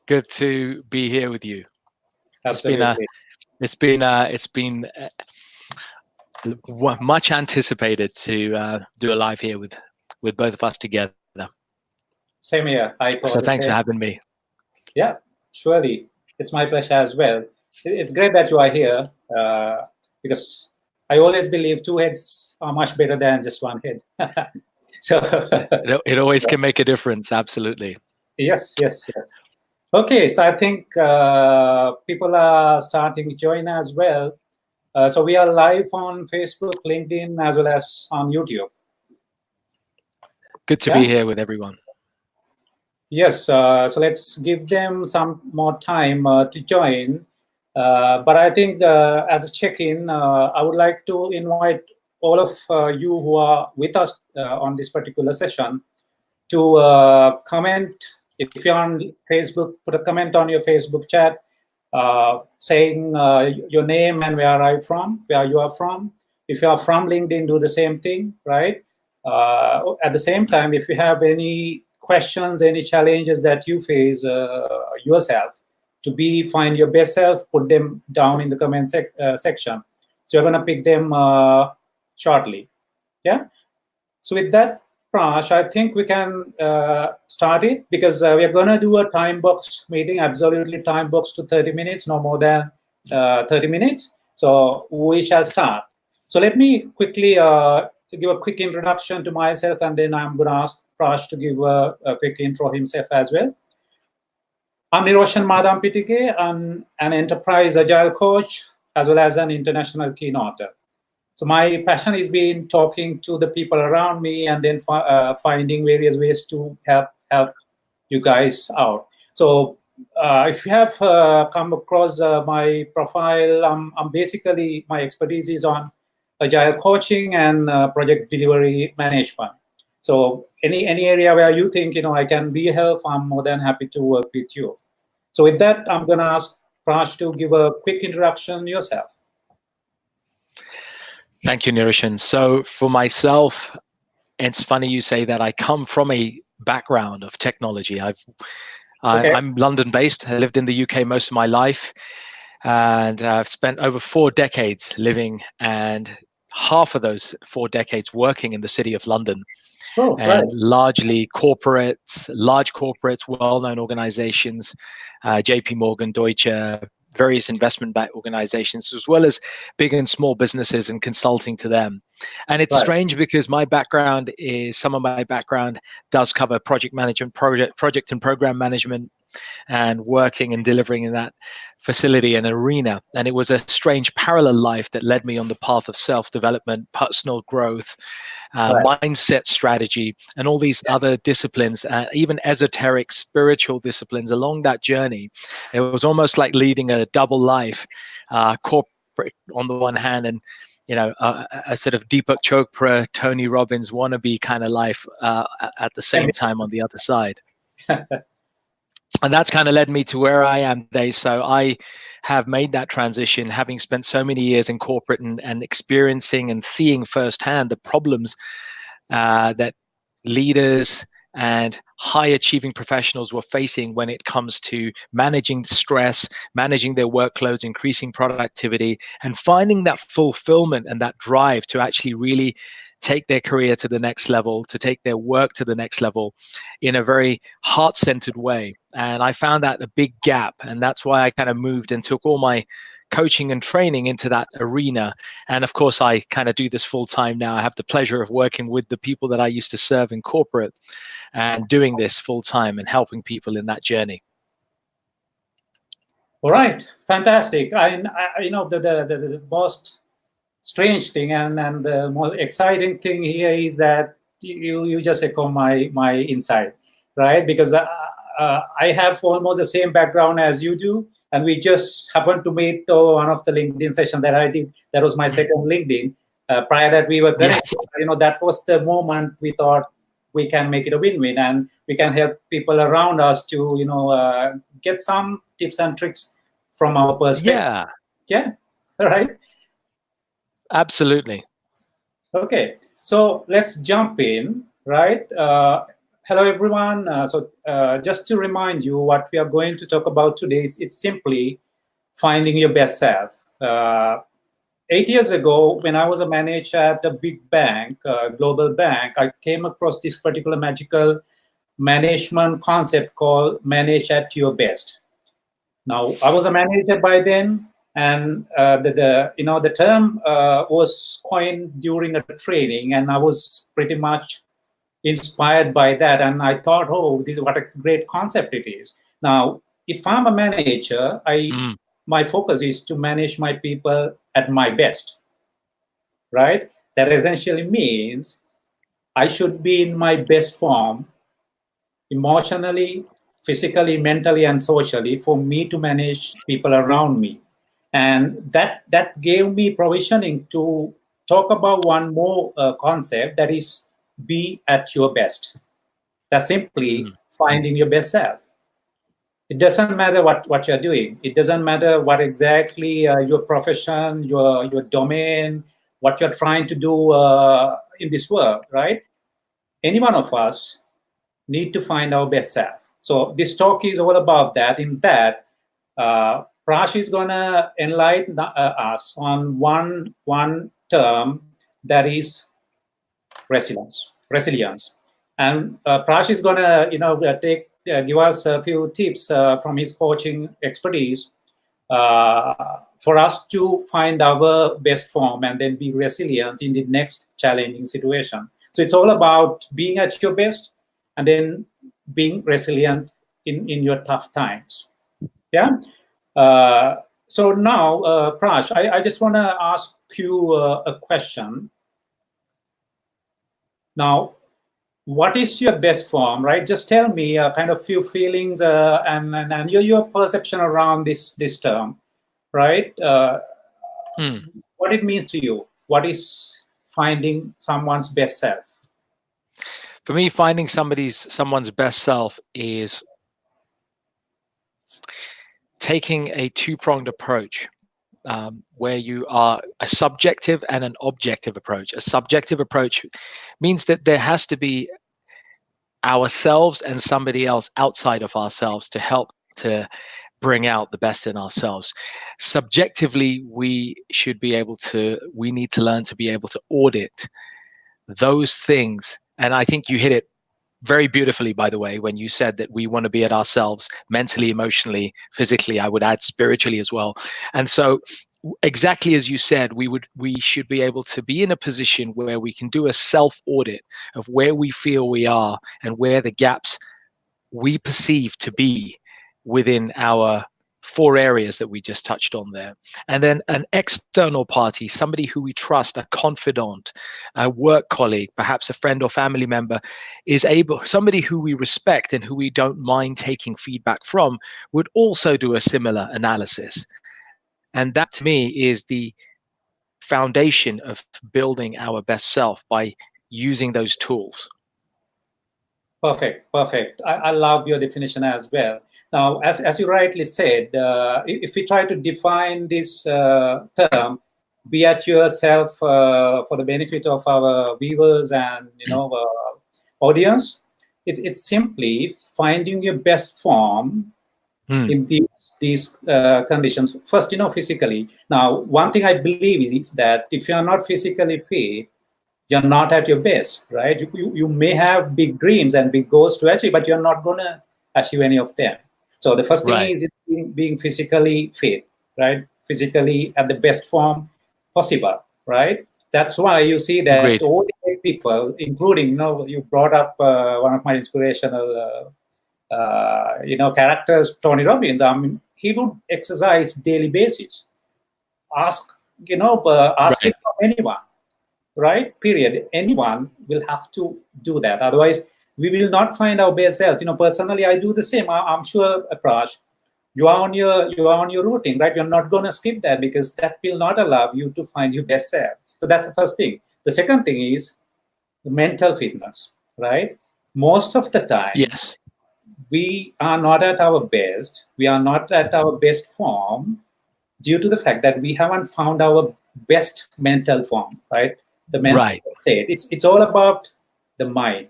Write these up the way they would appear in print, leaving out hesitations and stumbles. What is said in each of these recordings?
Good to be here with you. Absolutely. It's been much anticipated to do a live here with both of us together. Same here. I So thought the thanks for same. having me. Yeah, surely. It's my pleasure as well. It's great that you are here because I always believe two heads are much better than just one head. So, It always can make a difference. Absolutely. yes. Okay, so I think people are starting to join as well. So we are live on Facebook, LinkedIn, as well as on YouTube. Good to be here with everyone. Yes, so let's give them some more time to join. But I think as a check-in, I would like to invite all of you who are with us on this particular session to comment. If you're on Facebook, put a comment on your Facebook chat saying your name and where you are from. If you are from LinkedIn, do the same thing, right? At the same time, if you have any questions, any challenges that you face yourself to find your best self, put them down in the comment section. So we're going to pick them shortly. Yeah. So with that, Prash, I think we can start it because we are going to do a time box meeting, absolutely time box to 30 minutes, no more than 30 minutes. So we shall start. So let me quickly give a quick introduction to myself, and then I'm going to ask Prash to give a quick intro himself as well. I'm Nioshan Madhampitike. I'm an enterprise agile coach as well as an international keynote. So my passion has been talking to the people around me and then finding various ways to help you guys out. So if you have come across my profile, I'm basically, my expertise is on agile coaching and project delivery management. So any area where you think I can be help, I'm more than happy to work with you. So with that, I'm going to ask Prash to give a quick introduction yourself. Thank you, Nioshan. So for myself, it's funny you say that. I come from a background of technology. I'm London-based. I lived in the UK most of my life, and I've spent over 4 decades living, and half of those 4 decades working in the city of London. And largely large corporates, well-known organizations, JP Morgan, Deutsche, various investment-backed organizations, as well as big and small businesses and consulting to them. And it's strange because some of my background does cover project management, project and program management, and working and delivering in that facility and arena. And it was a strange parallel life that led me on the path of self-development, personal growth, mindset strategy, and all these other disciplines, even esoteric spiritual disciplines along that journey. It was almost like leading a double life, corporate on the one hand, and a sort of Deepak Chopra, Tony Robbins wannabe kind of life at the same time on the other side. And that's kind of led me to where I am today. So I have made that transition, having spent so many years in corporate and experiencing and seeing firsthand the problems that leaders and high achieving professionals were facing when it comes to managing stress, managing their workloads, increasing productivity, and finding that fulfillment and that drive to actually really take their career to the next level, to take their work to the next level in a very heart-centered way. And I found that a big gap. And that's why I kind of moved and took all my coaching and training into that arena. And of course, I kind of do this full time now. I have the pleasure of working with the people that I used to serve in corporate and doing this full time and helping people in that journey. All right, fantastic. The most strange thing and the most exciting thing here is that you just echo my insight, right? Because I have almost the same background as you do, and we just happened to meet one of the LinkedIn session that I did. That was my second LinkedIn. Prior that we were connected, that was the moment we thought we can make it a win-win, and we can help people around us to get some tips and tricks from our perspective. Yeah, right. Absolutely. Okay, so let's jump in, right? Hello, everyone. Just to remind you, what we are going to talk about today is it's simply finding your best self. 8 years ago, when I was a manager at a big bank, global bank, I came across this particular magical management concept called manage at your best. Now, I was a manager by then, and the term was coined during a training, and I was pretty much inspired by that, and I thought, oh, this is what a great concept it is. Now, if I'm a manager, my focus is to manage my people at my best, right? That essentially means I should be in my best form emotionally, physically, mentally, and socially for me to manage people around me. And that gave me provisioning to talk about one more concept, that is be at your best. That's simply finding your best self. It doesn't matter what you're doing. It doesn't matter what exactly your profession, your domain, what you're trying to do in this world, right? Any one of us need to find our best self. So this talk is all about that. In that, Prash is going to enlighten us on one term, that is resilience. And Prash is going to give us a few tips from his coaching expertise for us to find our best form and then be resilient in the next challenging situation. So it's all about being at your best and then being resilient in your tough times. Yeah. So now, Prash, I just want to ask you a question. Now, what is your best form, right? Just tell me kind of few feelings and your perception around this term, right? What it means to you. What is finding someone's best self? For me, finding someone's best self is taking a two-pronged approach, where you are a subjective and an objective approach. A subjective approach means that there has to be ourselves and somebody else outside of ourselves to help to bring out the best in ourselves. Subjectively, we need to learn to be able to audit those things. And I think you hit it very beautifully, by the way, when you said that we want to be at ourselves mentally, emotionally, physically. I would add spiritually as well. And so exactly as you said, we should be able to be in a position where we can do a self audit of where we feel we are and where the gaps we perceive to be within our 4 areas that we just touched on there. And then an external party, somebody who we trust, a confidant, a work colleague, perhaps a friend or family member, somebody who we respect and who we don't mind taking feedback from, would also do a similar analysis. And that to me is the foundation of building our best self, by using those tools. Perfect. I love your definition as well. Now, as you rightly said, if we try to define this term, be at yourself for the benefit of our viewers and audience, it's simply finding your best form in these conditions. First, physically. Now, one thing I believe is that if you are not physically fit, you're not at your best, right? You may have big dreams and big goals to achieve, but you're not going to achieve any of them. So the first thing is being physically fit, right? Physically at the best form possible, right? That's why you see that all the great people, including, you brought up one of my inspirational, characters, Tony Robbins. I mean, he would exercise daily basis. Ask it from anyone. Right? Period. Anyone will have to do that. Otherwise, we will not find our best self. Personally, I do the same. I'm sure, Prash, you are on your routine, right? You're not going to skip that, because that will not allow you to find your best self. So that's the first thing. The second thing is the mental fitness, right? Most of the time, yes, we are not at our best. We are not at our best form due to the fact that we haven't found our best mental form, right? The mental state. It's all about the mind.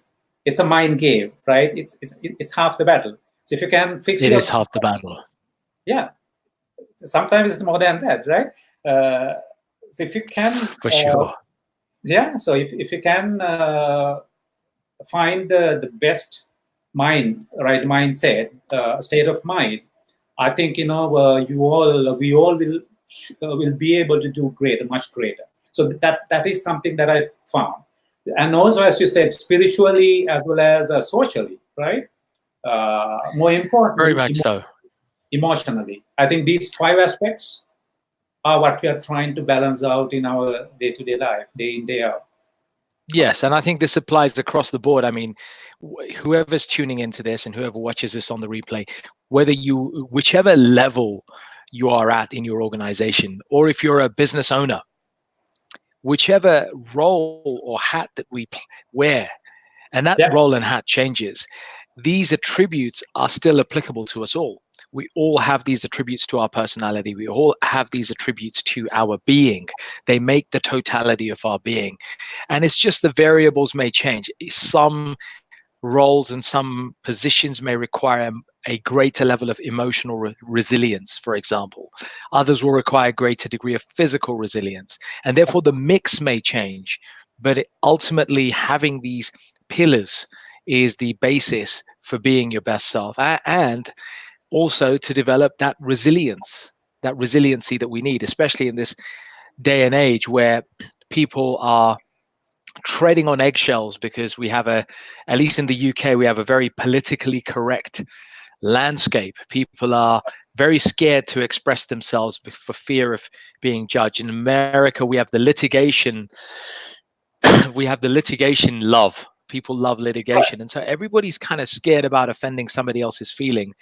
it's a mind game, right? It's half the battle. So if you can fix it is half the battle. Yeah, sometimes it's more than that, right? So if you can, for sure, yeah. So if you can find the best right mindset, state of mind, I think we all will be able to do much greater. So that is something that I've found, and also, as you said, spiritually as well as socially, right? More very importantly, much so. Emotionally. I think these 5 aspects are what we are trying to balance out in our day-to-day life, day in, day out. Yes, and I think this applies across the board. I mean, whoever's tuning into this and whoever watches this on the replay, whichever level you are at in your organization, or if you're a business owner, whichever role or hat that we wear, and that role and hat changes, these attributes are still applicable to us all. We all have these attributes to our personality. We all have these attributes to our being. They make the totality of our being. And it's just the variables may change. Some roles and some positions may require a greater level of emotional resilience, for example. Others will require a greater degree of physical resilience. And therefore, the mix may change. But ultimately, having these pillars is the basis for being your best self, and also to develop that resiliency that we need, especially in this day and age where people are treading on eggshells, because we have at least in the UK, we have a very politically correct landscape. People are very scared to express themselves for fear of being judged. In America, we have the litigation love. People love litigation. And so everybody's kind of scared about offending somebody else's feeling.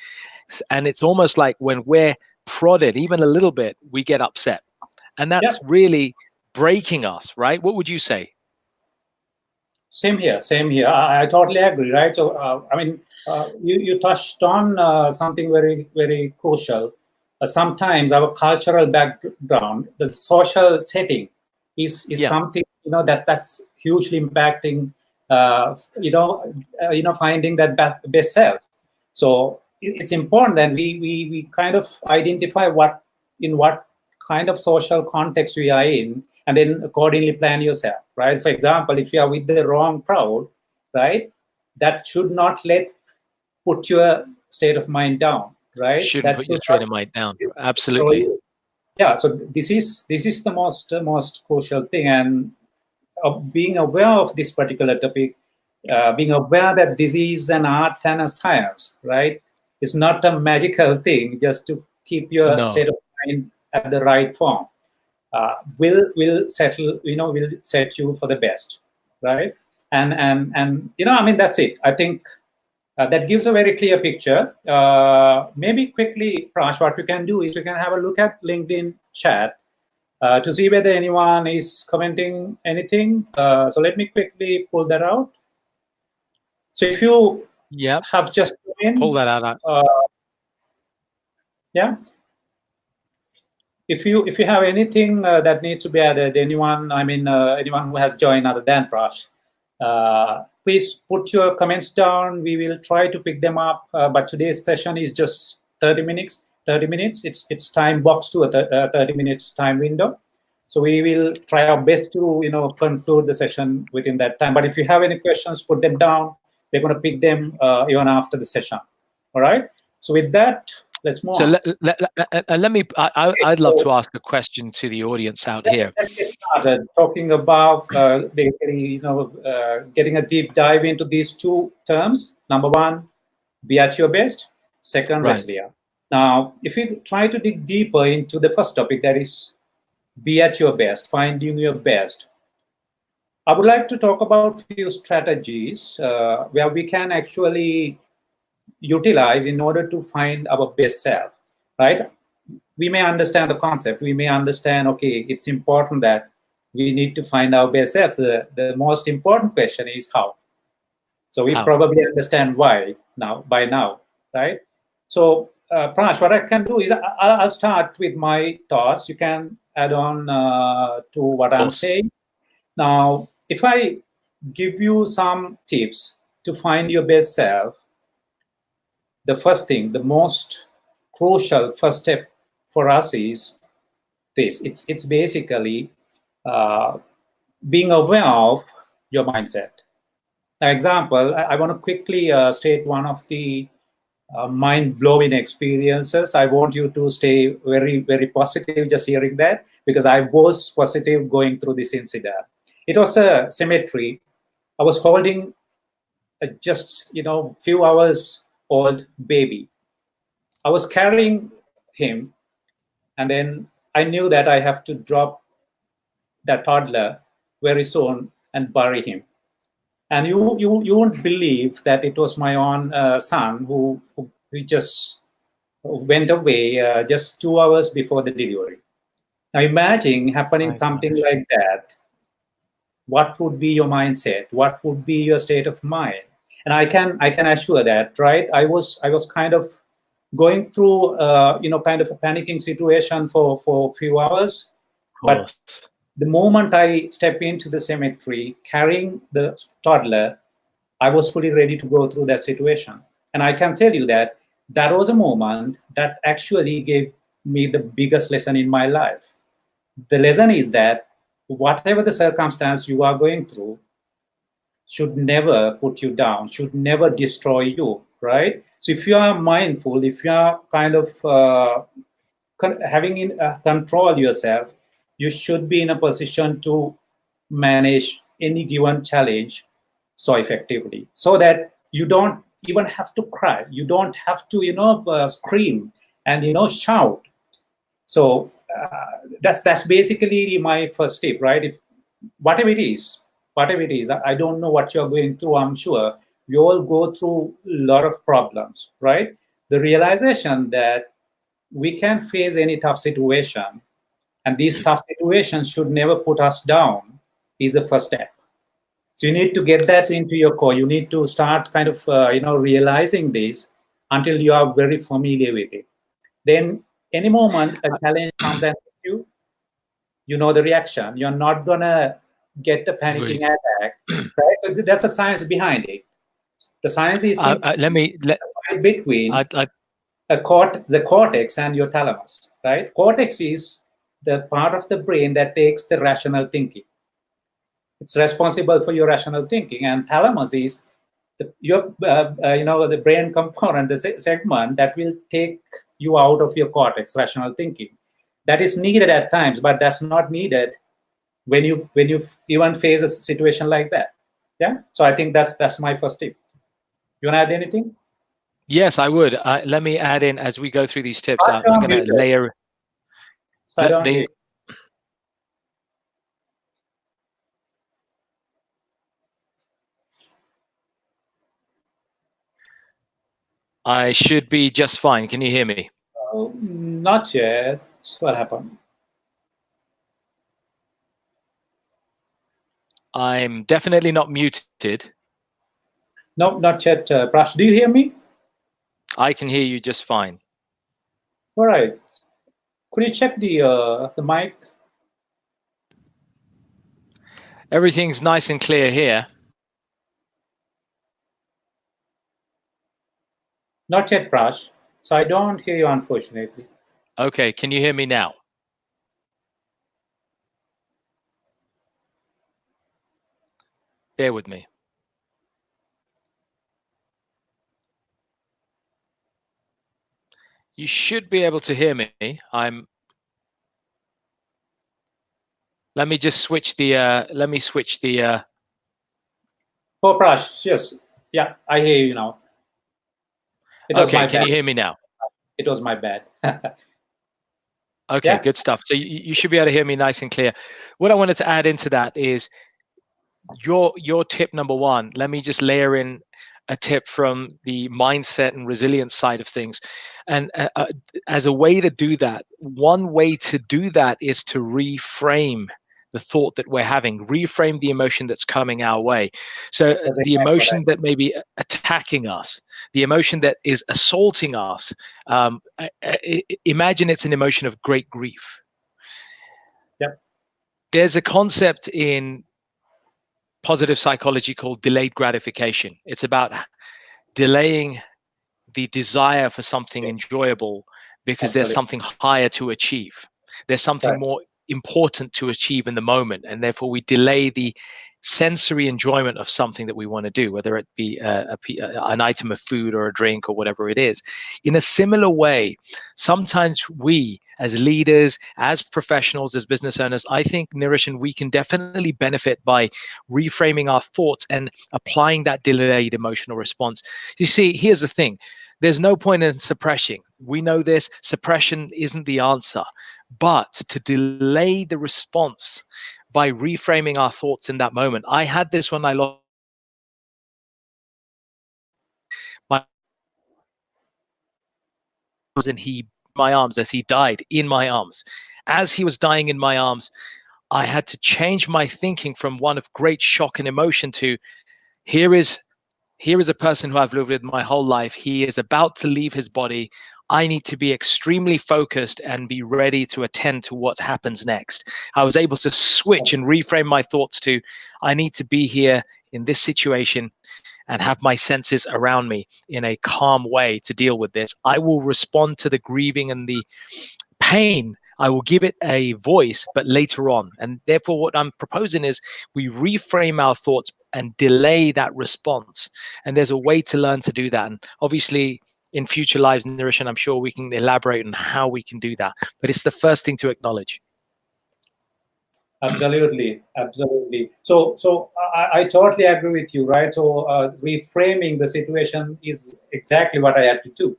And it's almost like when we're prodded even a little bit, we get upset. And that's really breaking us, right? What would you say? Same here. I totally agree, right? So, I mean, you touched on something very, very crucial. Sometimes our cultural background, the social setting, is something that's hugely impacting. Finding that best self. So it's important that we kind of identify what kind of social context we are in, and then accordingly plan yourself, right? For example, if you are with the wrong crowd, right, that should not put your state of mind down, right? Shouldn't put your state of mind down. Absolutely. So, yeah. So this is the most crucial thing, and being aware of this particular topic, being aware that this is an art and a science, right? It's not a magical thing just to keep your state of mind at the right form. Will set you for the best, right? And I mean, that's it. I think that gives a very clear picture. Maybe quickly, Prash, what we can do is we can have a look at LinkedIn chat to see whether anyone is commenting anything. So let me quickly pull that out. So if you have just pull that out. Yeah. If you have anything that needs to be added, anyone who has joined other than Prash, please put your comments down. We will try to pick them up. But today's session is just 30 minutes. It's time boxed to a 30 minutes time window. So we will try our best to conclude the session within that time. But if you have any questions, put them down. We're going to pick them even after the session. All right. So with that, let's move on. I'd love to ask a question to the audience out here. Let's get started talking about basically, getting a deep dive into these 2 terms. Number 1, be at your best. Second, resilient. Now, if we try to dig deeper into the first topic, that is be at your best, finding your best, I would like to talk about a few strategies where we can actually utilize in order to find our best self, right? We may understand the concept. We may understand, okay, it's important that we need to find our best selves. The most important question is how. So we probably understand why by now, right? So Prash, what I can do is I'll start with my thoughts. You can add on to what I'm saying. Now, if I give you some tips to find your best self, the first thing, the most crucial first step for us is this. It's basically being aware of your mindset. An example, I want to quickly state one of the mind-blowing experiences. I want you to stay very, very positive just hearing that, because I was positive going through this incident. It was a cemetery. I was holding a just, few hours old baby. I was carrying him, and then I knew that I have to drop that toddler very soon and bury him. And you won't believe that it was my own son who just went away just 2 hours before the delivery. Now imagine happening something like that. What would be your mindset? What would be your state of mind? And I can assure that, right? I was kind of going through kind of a panicking situation for a few hours. But the moment I step into the cemetery carrying the toddler, I was fully ready to go through that situation. And I can tell you that that was a moment that actually gave me the biggest lesson in my life. The lesson is that whatever the circumstance you are going through should never put you down, should never destroy you, right? So if you are mindful, if you are kind of having control yourself, you should be in a position to manage any given challenge so effectively, so that you don't even have to cry, you don't have to scream and shout. So that's basically my first tip, right? If whatever it is, I don't know what you're going through. I'm sure we all go through a lot of problems, right? The realization that we can face any tough situation, and these tough situations should never put us down, is the first step. So you need to get that into your core. You need to start kind of realizing this until you are very familiar with it. Then any moment a challenge comes at you, you know the reaction. You're not gonna get the panicking attack, right? So that's the science behind it. The science is between the cortex and your thalamus, right? Cortex is the part of the brain that takes the rational thinking. It's responsible for your rational thinking, and thalamus is the brain component, the segment that will take you out of your cortex, rational thinking. That is needed at times, but that's not needed when you even face a situation like that. Yeah. So I think that's my first tip. You want to add anything? Yes, I would. Let me add in as we go through these tips. I'm going to layer. So I don't hear. I should be just fine. Can you hear me? Not yet. What happened? I'm definitely not muted. No, not yet. Prash, do you hear me? I can hear you just fine. All right. Could you check the mic? Everything's nice and clear here. Not yet, Prash. So I don't hear you, unfortunately. Okay, can you hear me now? Bear with me. You should be able to hear me. Let me just switch the Oh, Prash, yes. Yeah, I hear you now. Okay, can you hear me now? It was my bad. Okay, yeah. Good stuff. So you should be able to hear me nice and clear. What I wanted to add into that is your tip number one. Let me just layer in a tip from the mindset and resilience side of things. And as a way to do that, one way to do that is to reframe the thought that we're having, reframe the emotion that's coming our way. So the emotion that may be attacking us, the emotion that is assaulting us, imagine it's an emotion of great grief. Yep. There's a concept in positive psychology called delayed gratification. It's about delaying the desire for something enjoyable because there's something higher to achieve. There's something more important to achieve in the moment, and therefore we delay the sensory enjoyment of something that we want to do, whether it be an item of food or a drink or whatever it is. In a similar way, sometimes we as leaders, as professionals, as business owners, I think, Nioshan, we can definitely benefit by reframing our thoughts and applying that delayed emotional response. You see, here's the thing. There's no point in suppressing. We know this. Suppression isn't the answer. But to delay the response by reframing our thoughts in that moment. I had this when I lost my arms, and my arms as he died in my arms. As he was dying in my arms, I had to change my thinking from one of great shock and emotion to here is a person who I've lived with my whole life. He is about to leave his body. I need to be extremely focused and be ready to attend to what happens next. I was able to switch and reframe my thoughts to, I need to be here in this situation and have my senses around me in a calm way to deal with this. I will respond to the grieving and the pain. I will give it a voice, but later on. And therefore, what I'm proposing is we reframe our thoughts and delay that response. And there's a way to learn to do that. And obviously, in future lives, Nioshan, I'm sure we can elaborate on how we can do that. But it's the first thing to acknowledge. Absolutely. So I totally agree with you, right? So reframing the situation is exactly what I had to do,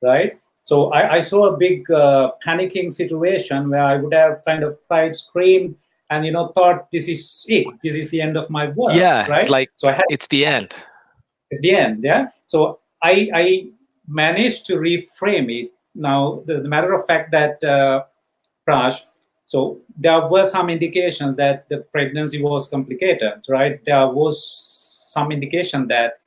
right? So I saw a big panicking situation where I would have kind of cried, screamed, and thought this is it. This is the end of my work. Yeah, right? It's like it's the end. It's the end. Yeah. So I managed to reframe it. Now the matter of fact that Prash. So there were some indications that the pregnancy was complicated, right? There was some indication that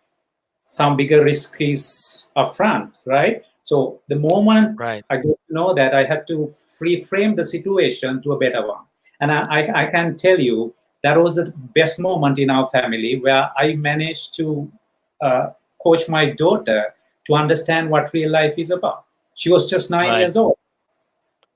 some bigger risk is upfront, right? So the moment I got to know that, I had to reframe the situation to a better one. And I can tell you that was the best moment in our family where I managed to coach my daughter to understand what real life is about. She was just 9 years old.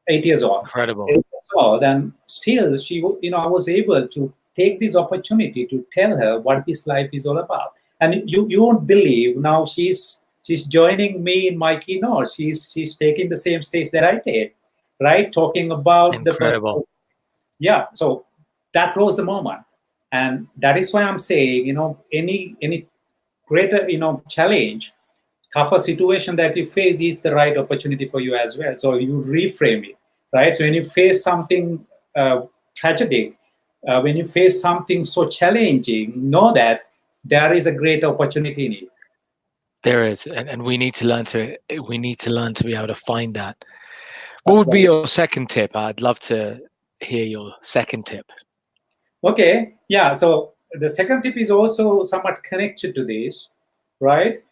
8 years old. Incredible. 8 years old, and still she, I was able to take this opportunity to tell her what this life is all about. And you won't believe, now she's joining me in my keynote. She's taking the same stage that I did, right? Talking about incredible. Yeah. So that was the moment, and that is why I'm saying, any greater, challenge, tougher situation that you face is the right opportunity for you as well. So you reframe it, right? So when you face something tragic, when you face something so challenging, know that there is a great opportunity in it. There is, and we need to learn to be able to find that. What would be your second tip? I'd love to hear your second tip. Okay, yeah. So the second tip is also somewhat connected to this, right?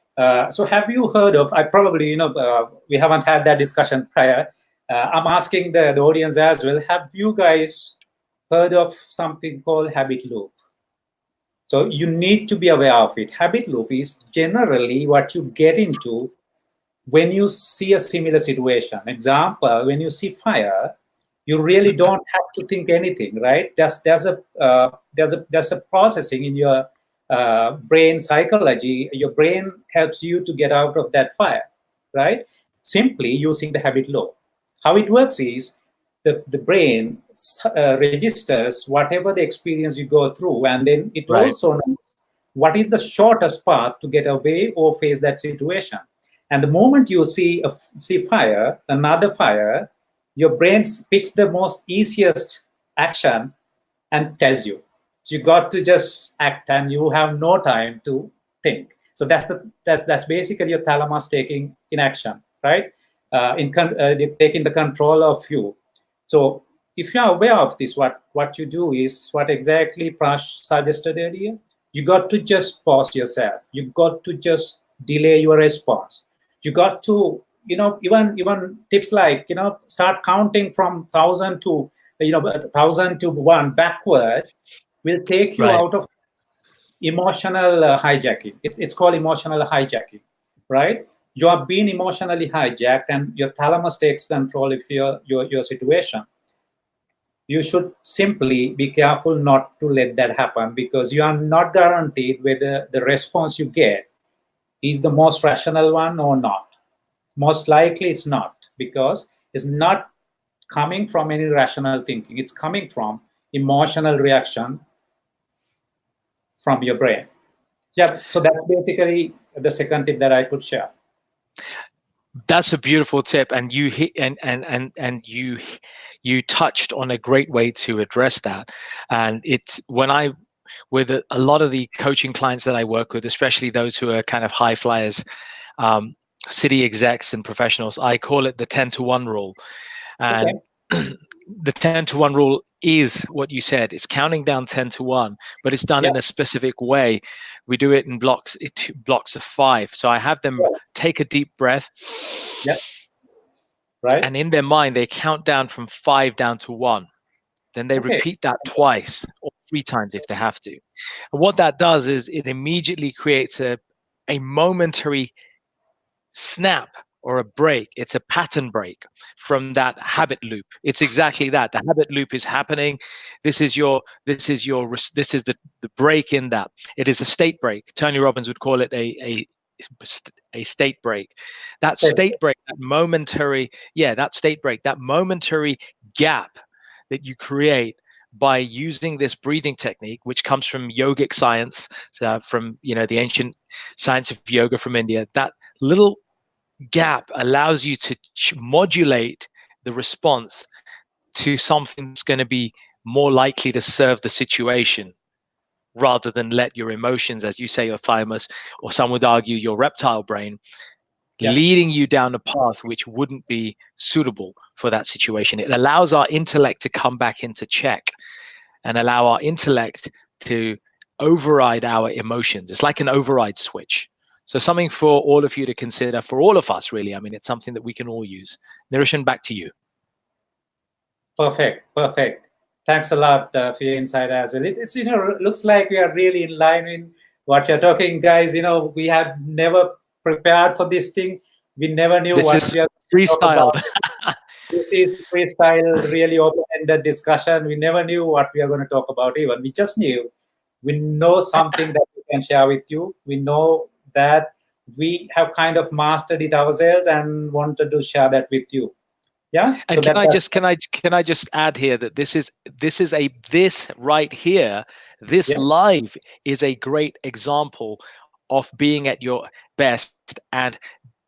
So have you heard of, I probably, we haven't had that discussion prior. I'm asking the audience as well, have you guys heard of something called habit loop? So you need to be aware of it. Habit loop is generally what you get into when you see a similar situation. Example, when you see fire, you really don't have to think anything, right? There's a processing in your brain psychology. Your brain helps you to get out of that fire, right? Simply using the habit loop. How it works is the brain registers whatever the experience you go through, and then it also knows what is the shortest path to get away or face that situation. And the moment you see fire, another fire, your brain picks the most easiest action and tells you. So you got to just act, and you have no time to think. So that's basically your thalamus taking in action, right? Taking the control of you. So if you are aware of this, what you do is what exactly Prash suggested earlier. You got to just pause yourself. You got to just delay your response. You got to, even tips like, start counting from 1,000 to 1,000 to 1 backward will take you out of emotional hijacking. It's called emotional hijacking, right? You are being emotionally hijacked, and your thalamus takes control of your situation. You should simply be careful not to let that happen, because you are not guaranteed whether the response you get is the most rational one or not. Most likely it's not, because it's not coming from any rational thinking. It's coming from emotional reaction from your brain. Yeah, so that's basically the second tip that I could share. That's a beautiful tip, and you hit and you touched on a great way to address that. And it's when I with a lot of the coaching clients that I work with, especially those who are kind of high flyers, um, city execs and professionals, I call it the 10-to-1 rule. And Okay. the 10-to-1 rule is what you said. It's counting down 10-to-1, but it's done Yeah. in a specific way. We do it in blocks of 5. So I have them take a deep breath. Yeah. Right. And in their mind, they count down from 5 down to 1. Then they Okay. repeat that twice or 3 times if they have to. And what that does is it immediately creates a momentary snap or a break. It's a pattern break from that habit loop. It's exactly that. The habit loop is happening. This is the break in that. It is a state break. Tony Robbins would call it a state break. That state break, that momentary gap that you create by using this breathing technique, which comes from yogic science, from the ancient science of yoga from India. That little gap allows you to modulate the response to something that's going to be more likely to serve the situation, rather than let your emotions, as you say, your thymus, or some would argue your reptile brain, leading you down a path which wouldn't be suitable for that situation. It allows our intellect to come back into check and allow our intellect to override our emotions. It's like an override switch. So something for all of you to consider, for all of us, really. I mean, it's something that we can all use. Nioshan, back to you. Perfect. Thanks a lot for your insight as well. It's looks like we are really in line in what you're talking, guys. We have never prepared for this thing. We never knew what we are going to talk about. This is freestyle, really open-ended discussion. We never knew what we are going to talk about even. We just knew. We know something that we can share with you. We know that we have kind of mastered it ourselves and wanted to share that with you. Yeah. And can I just add here that this right here, this live is a great example of being at your best and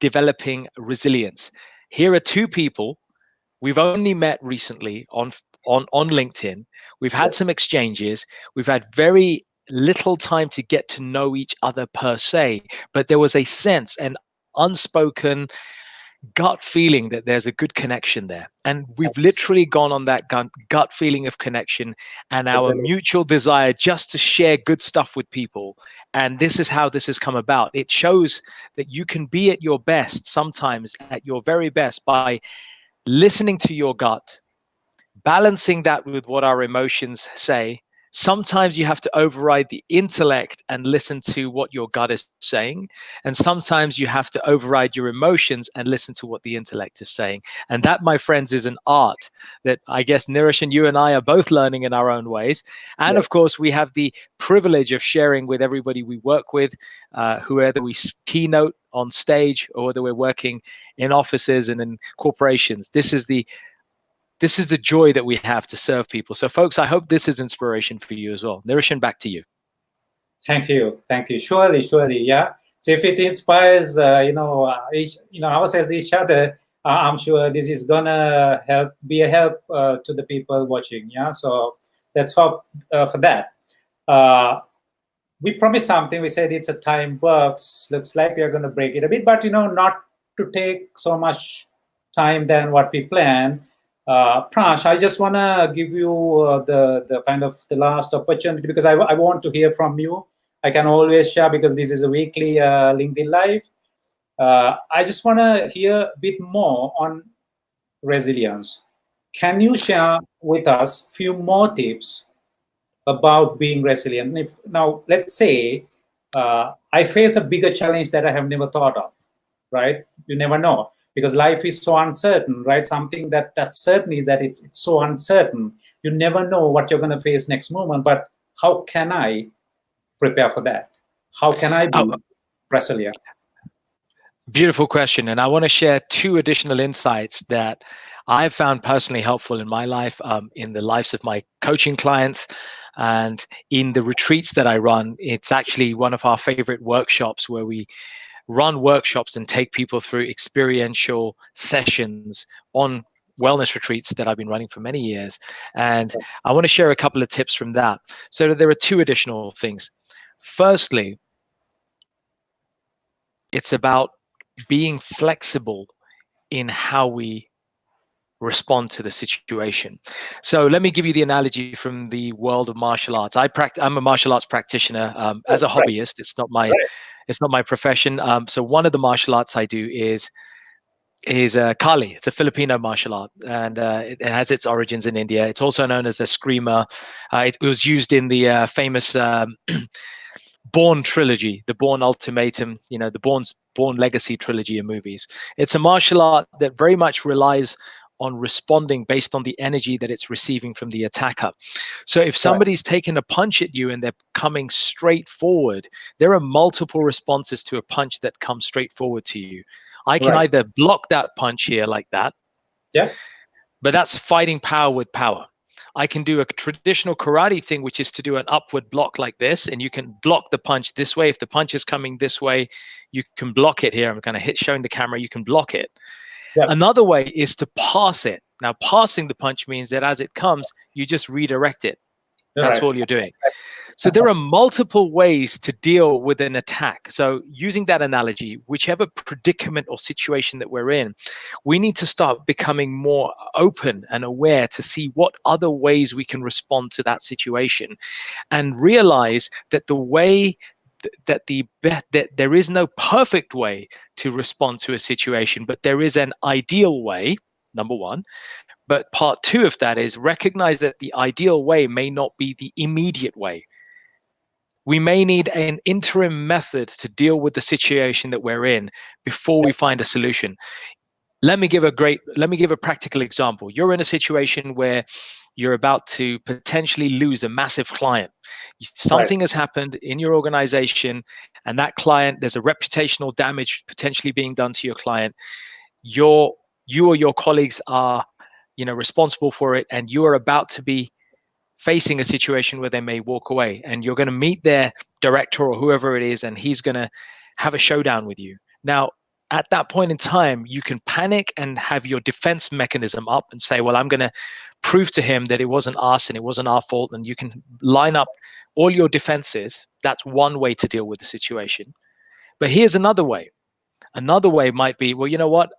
developing resilience. Here are 2 people we've only met recently on LinkedIn. We've had some exchanges. We've had very little time to get to know each other per se, but there was a sense, an unspoken gut feeling that there's a good connection there. And we've literally gone on that gut feeling of connection and our mutual desire just to share good stuff with people. And this is how this has come about. It shows that you can be at your best, sometimes at your very best, by listening to your gut, balancing that with what our emotions say. Sometimes you have to override the intellect and listen to what your gut is saying. And sometimes you have to override your emotions and listen to what the intellect is saying. And that, my friends, is an art that I guess Niresh and you and I are both learning in our own ways. And of course, we have the privilege of sharing with everybody we work with, whether we keynote on stage or whether we're working in offices and in corporations. This is the joy that we have to serve people. So, folks, I hope this is inspiration for you as well. Nioshan, back to you. Thank you. Surely, yeah. So if it inspires, ourselves, each other, I'm sure this is gonna be a help to the people watching. Yeah. So let's hope for that. We promised something. We said it's a time box. Looks like we are gonna break it a bit, but not to take so much time than what we planned. Prash, I just want to give you the kind of the last opportunity, because I want to hear from you. I can always share because this is a weekly LinkedIn Live. I just want to hear a bit more on resilience. Can you share with us a few more tips about being resilient. If now, let's say I face a bigger challenge that I have never thought of, right? You never know, because life is so uncertain, right? Something that's certain is that it's so uncertain. You never know what you're going to face next moment. But how can I prepare for that? How can I be resilient? Beautiful question. And I want to share two additional insights that I've found personally helpful in my life, in the lives of my coaching clients, and in the retreats that I run. It's actually one of our favorite workshops where we run workshops and take people through experiential sessions on wellness retreats that I've been running for many years. And I want to share a couple of tips from that. So there are two additional things. Firstly, it's about being flexible in how we respond to the situation. So let me give you the analogy from the world of martial arts. I'm a martial arts practitioner as a hobbyist. It's not my profession. So one of the martial arts I do is Kali. It's a Filipino martial art, and it has its origins in India. It's also known as a screamer. It was used in the famous Bourne trilogy, the Bourne Ultimatum, the Bourne Legacy trilogy of movies. It's a martial art that very much relies on responding based on the energy that it's receiving from the attacker. So if somebody's taking a punch at you and they're coming straight forward, there are multiple responses to a punch that comes straight forward to you. I can either block that punch here like that, but that's fighting power with power. I can do a traditional karate thing, which is to do an upward block like this, and you can block the punch this way. If the punch is coming this way, you can block it here. I'm kind of showing the camera, you can block it. Another way is to pass it. Now, passing the punch means that as it comes, you just redirect it. That's all you're doing. So there are multiple ways to deal with an attack. So using that analogy, whichever predicament or situation that we're in, we need to start becoming more open and aware to see what other ways we can respond to that situation, and realize that the way that there is no perfect way to respond to a situation, but there is an ideal way, number one. But part two of that is recognize that the ideal way may not be the immediate way. We may need an interim method to deal with the situation that we're in before we find a solution. Let me give a practical example. You're in a situation where you're about to potentially lose a massive client. Something has happened in your organization, and that client, there's a reputational damage potentially being done to your client. You or your colleagues are responsible for it, and you are about to be facing a situation where they may walk away, and you're going to meet their director or whoever it is, and he's going to have a showdown with you. Now, at that point in time, you can panic and have your defense mechanism up and say, well, I'm going to prove to him that it wasn't us and it wasn't our fault. And you can line up all your defenses. That's one way to deal with the situation. But here's another way. Another way might be, well, you know what?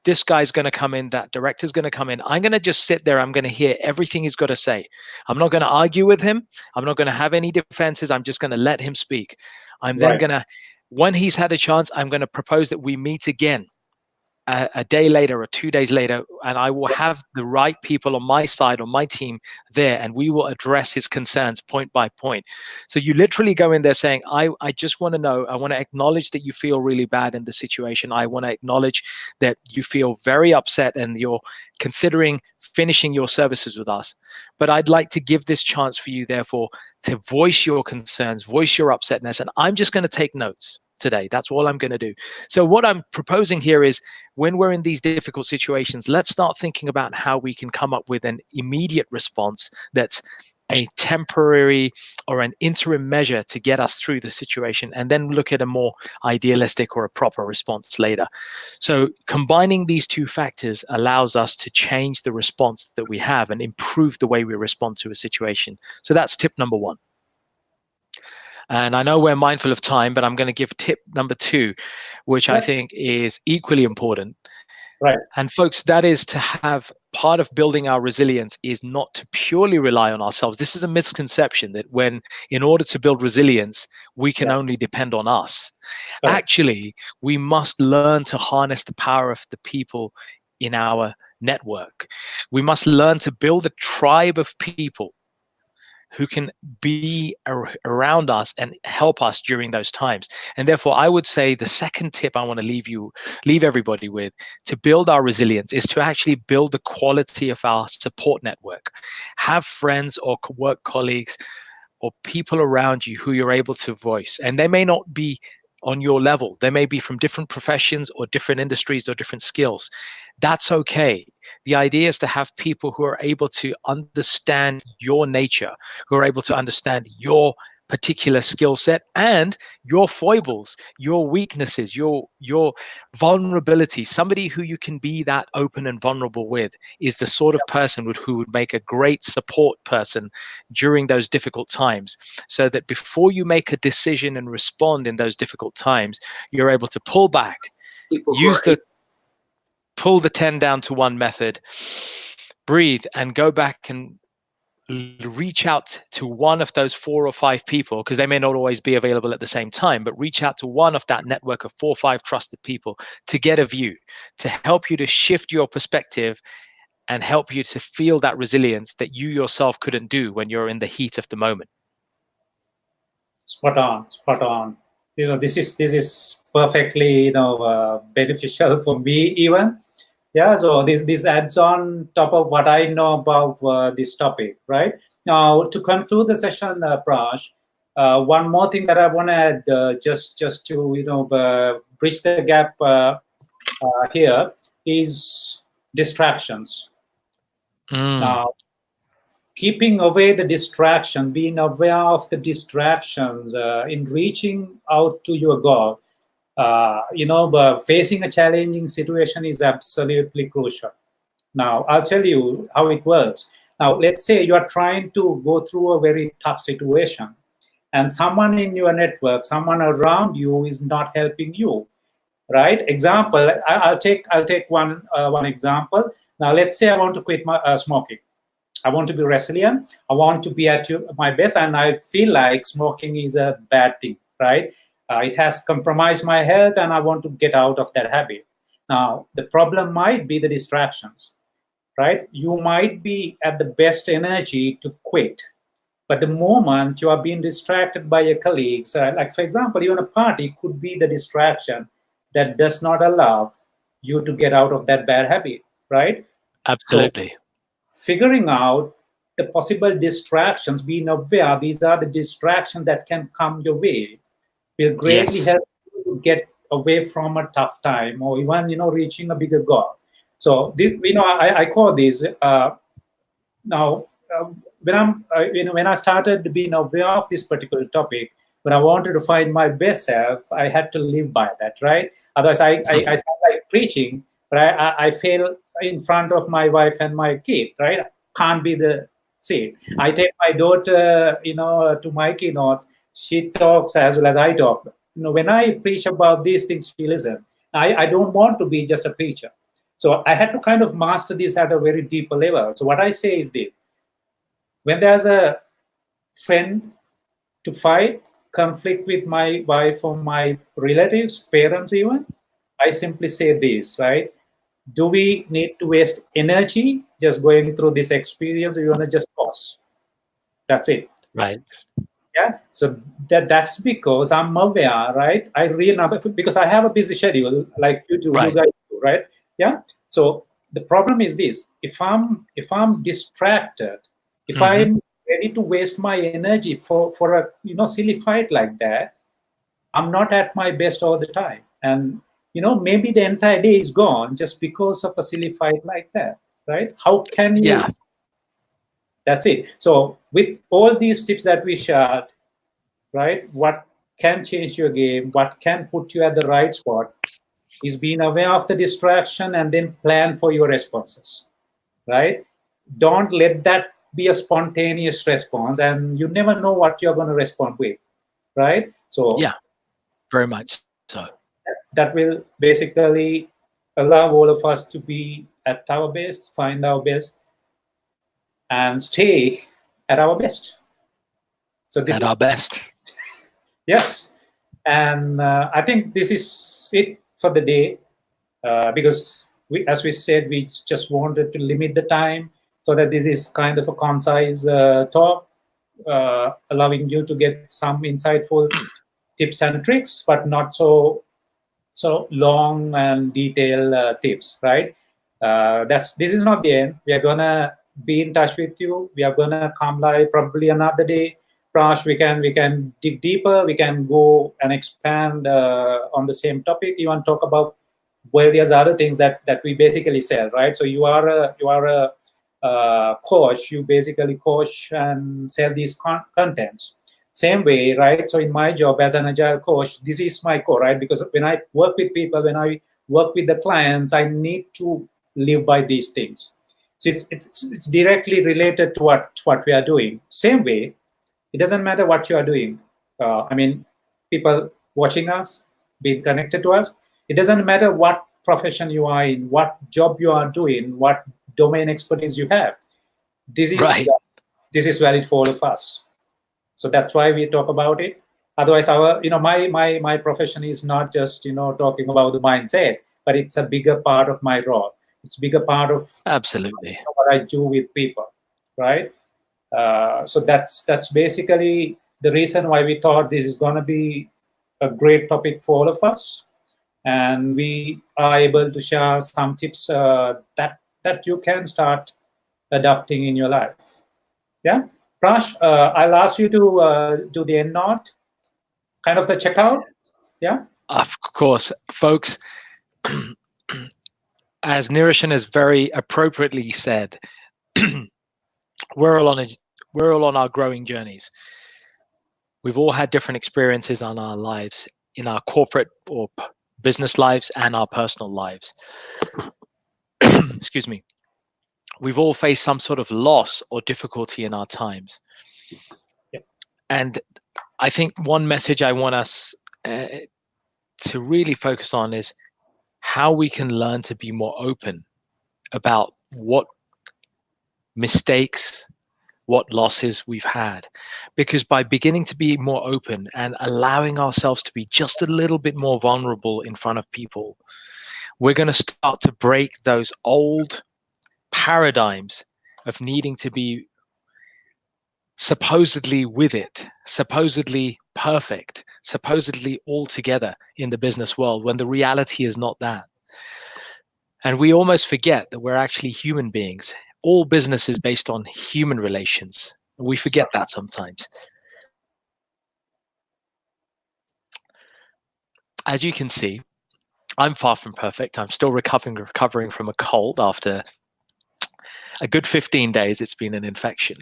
This guy's going to come in, that director's going to come in. I'm going to just sit there. I'm going to hear everything he's got to say. I'm not going to argue with him. I'm not going to have any defenses. I'm just going to let him speak. I'm then going to, when he's had a chance, I'm going to propose that we meet again a day later or 2 days later, and I will have the right people on my side, on my team there, and we will address his concerns point by point. So you literally go in there saying, I just want to know, I want to acknowledge that you feel really bad in the situation. I want to acknowledge that you feel very upset and you're considering finishing your services with us. But I'd like to give this chance for you, therefore, to voice your concerns, voice your upsetness, and I'm just going to take notes today. That's all I'm going to do. So what I'm proposing here is, when we're in these difficult situations, let's start thinking about how we can come up with an immediate response that's a temporary or an interim measure to get us through the situation, and then look at a more idealistic or a proper response later. So combining these two factors allows us to change the response that we have and improve the way we respond to a situation. So that's tip number one. And I know we're mindful of time, but I'm going to give tip number two, which I think is equally important. And folks, that is to have part of building our resilience is not to purely rely on ourselves. This is a misconception that in order to build resilience, we can only depend on us. Actually, we must learn to harness the power of the people in our network. We must learn to build a tribe of people who can be around us and help us during those times. And therefore, I would say the second tip I want to leave everybody with to build our resilience is to actually build the quality of our support network. Have friends or work colleagues or people around you who you're able to voice. And they may not be on your level. They may be from different professions or different industries or different skills. That's okay. The idea is to have people who are able to understand your nature, who are able to understand your particular skill set and your foibles, your weaknesses, your vulnerability. Somebody who you can be that open and vulnerable with is the sort of person who would make a great support person during those difficult times, so that before you make a decision and respond in those difficult times, you're able to pull back, pull the 10 down to 1 method, breathe, and go back and reach out to one of those 4 or 5 people, because they may not always be available at the same time, but reach out to one of that network of 4 or 5 trusted people to get a view, to help you to shift your perspective and help you to feel that resilience that you yourself couldn't do when you're in the heat of the moment. Spot on, spot on. This is perfectly beneficial for me even. Yeah, so this adds on top of what I know about this topic, right? Now, to conclude the session, Prash, one more thing that I want to add, just to bridge the gap here, is distractions. Now, keeping away the distraction, being aware of the distractions in reaching out to your goal, but facing a challenging situation is absolutely crucial. Now, I'll tell you how it works. Now, let's say you are trying to go through a very tough situation, and someone in your network, someone around you is not helping you, right? Example, I'll take one example. Now, let's say I want to quit my smoking. I want to be resilient. I want to be at my best, and I feel like smoking is a bad thing, right? It has compromised my health, and I want to get out of that habit. Now, the problem might be the distractions, right? You might be at the best energy to quit, but the moment you are being distracted by your colleagues, like for example, even a party could be the distraction that does not allow you to get out of that bad habit, right? Absolutely. So, figuring out the possible distractions, being aware these are the distractions that can come your way, will greatly help you to get away from a tough time or even reaching a bigger goal. So I call these now when I started being aware of this particular topic, when I wanted to find my best self, I had to live by that, right? Otherwise, I sound like preaching, but I fail in front of my wife and my kid, right? Can't be the same. I take my daughter, to my keynote. She talks as well as I talk. When I preach about these things, she listens. I don't want to be just a preacher. So I had to kind of master this at a very deeper level. So what I say is this: when there's a friend to fight, conflict with my wife or my relatives, parents even, I simply say this, right? Do we need to waste energy just going through this experience, or you want to just pause? That's it. Right. Yeah. So that's because I'm aware, right? I really know, because I have a busy schedule like you do, right. You guys do, right? Yeah. So the problem is this: if I'm distracted, if I'm ready to waste my energy for a silly fight like that, I'm not at my best all the time, and maybe the entire day is gone just because of a silly fight like that, right? How can you? Yeah. That's it. So with all these tips that we shared, right, what can change your game, what can put you at the right spot, is being aware of the distraction and then plan for your responses, right? Don't let that be a spontaneous response, and you never know what you're going to respond with, right? So yeah, very much so. That will basically allow all of us to be at our best, find our best, and stay at our best. So this at our best. Yes, and I think this is it for the day, because as we said, we just wanted to limit the time so that this is kind of a concise talk. allowing you to get some insightful tips and tricks, but not so long and detailed tips, right? This is not the end. We are gonna be in touch with you. We are gonna come live probably another day. Prash, we can dig deeper. We can go and expand on the same topic. You want to talk about various other things that we basically sell, right? So you are a coach. You basically coach and sell these contents. Same way, right? So in my job as an agile coach, this is my core, right? Because when I work with people, when I work with the clients, I need to live by these things. So it's directly related to what we are doing. Same way, it doesn't matter what you are doing. I mean, people watching us, being connected to us, it doesn't matter what profession you are in, what job you are doing, what domain expertise you have. This is Right. this is valid for all of us. So that's why we talk about it. Otherwise, my profession is not just talking about the mindset, but it's a bigger part of my role. It's a bigger part of Absolutely. what I do with people, right? So that's basically the reason why we thought this is going to be a great topic for all of us, and we are able to share some tips that you can start adopting in your life. Yeah, Prash, I'll ask you to do the end note, kind of the checkout. Yeah. Of course, folks, as Nioshan has very appropriately said, we're all on our growing journeys. We've all had different experiences on our lives, in our corporate or business lives and our personal lives. Excuse me. We've all faced some sort of loss or difficulty in our times. Yeah. And I think one message I want us to really focus on is how we can learn to be more open about what mistakes, what losses we've had. Because by beginning to be more open and allowing ourselves to be just a little bit more vulnerable in front of people, we're going to start to break those old paradigms of needing to be supposedly with it, supposedly perfect, supposedly all together in the business world, when the reality is not that. And we almost forget that we're actually human beings. All business is based on human relations. We forget that sometimes. As you can see, I'm far from perfect. I'm still recovering from a cold after a good 15 days. It's been an infection.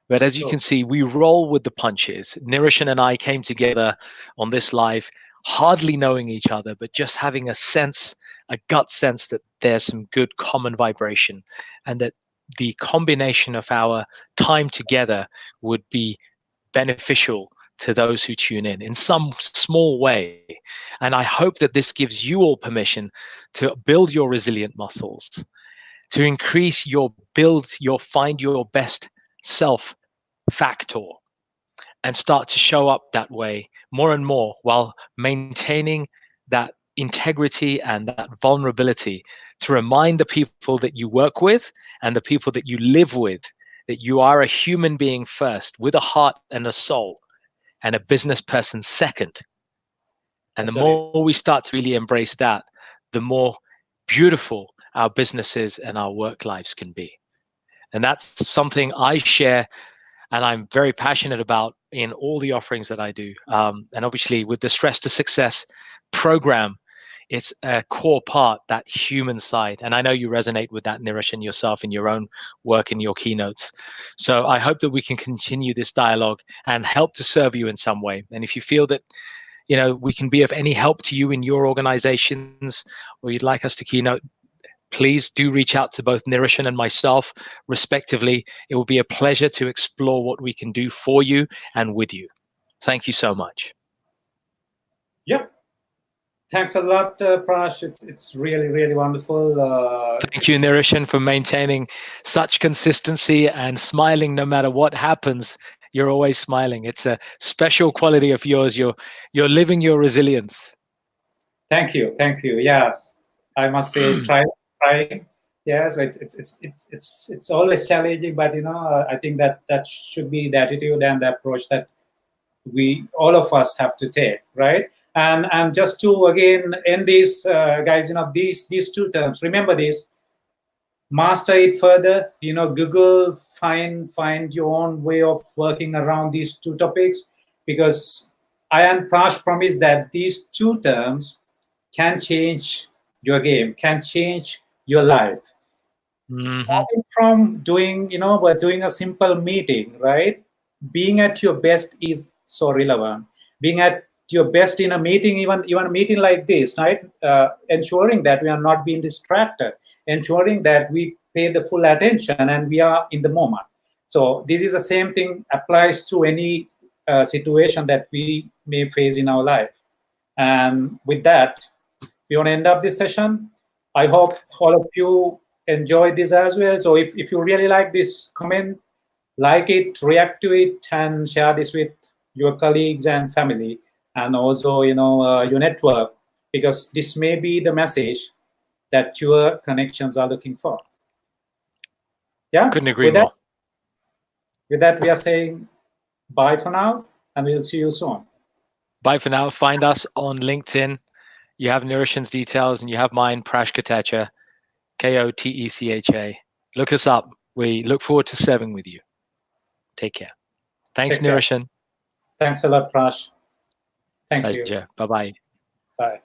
But as you can see, we roll with the punches. Nioshan and I came together on this live, hardly knowing each other, but just having a sense, a gut sense that there's some good common vibration, and that the combination of our time together would be beneficial to those who tune in some small way. And I hope that this gives you all permission to build your resilient muscles, to increase find your best self factor, and start to show up that way more and more, while maintaining that integrity and that vulnerability, to remind the people that you work with and the people that you live with that you are a human being first, with a heart and a soul, and a business person second. And the more we start to really embrace that, the more beautiful our businesses and our work lives can be. And that's something I share and I'm very passionate about in all the offerings that I do. And obviously with the Stress to Success program, it's a core part, that human side. And I know you resonate with that, Nioshan, yourself in your own work in your keynotes. So I hope that we can continue this dialogue and help to serve you in some way. And if you feel that we can be of any help to you in your organizations, or you'd like us to keynote, please do reach out to both Nioshan and myself, respectively. It will be a pleasure to explore what we can do for you and with you. Thank you so much. Yep. Thanks a lot, Prash. It's really, really wonderful. Thank you, Nioshan, for maintaining such consistency and smiling no matter what happens. You're always smiling. It's a special quality of yours. You're living your resilience. Thank you. Yes, I must say, trying. Yes, it's always challenging, but I think that should be the attitude and the approach that all of us have to take, right? And just to again end this, guys, these two terms. Remember this: master it further. Google, find your own way of working around these two topics, because I and Prash promise that these two terms can change your game, can change your life. Starting from doing a simple meeting, right? Being at your best is so relevant. Being at your best in a meeting, even a meeting like this, right? Ensuring that we are not being distracted, ensuring that we pay the full attention and we are in the moment. So this is the same thing applies to any situation that we may face in our life. And with that, we want to end up this session. I hope all of you enjoyed this as well. So if you really like this, comment, like it, react to it, and share this with your colleagues and family, and also your network, because this may be the message that your connections are looking for. Yeah, couldn't agree more. With that, we are saying bye for now, and we'll see you soon. Bye for now. Find us on LinkedIn. You have Nioshan's details, and you have mine, Prash Kotecha, Kotecha. Look us up. We look forward to serving with you. Take care. Thanks, Nioshan. Thanks a lot, Prash. Thank you. Pleasure. Bye-bye. Bye.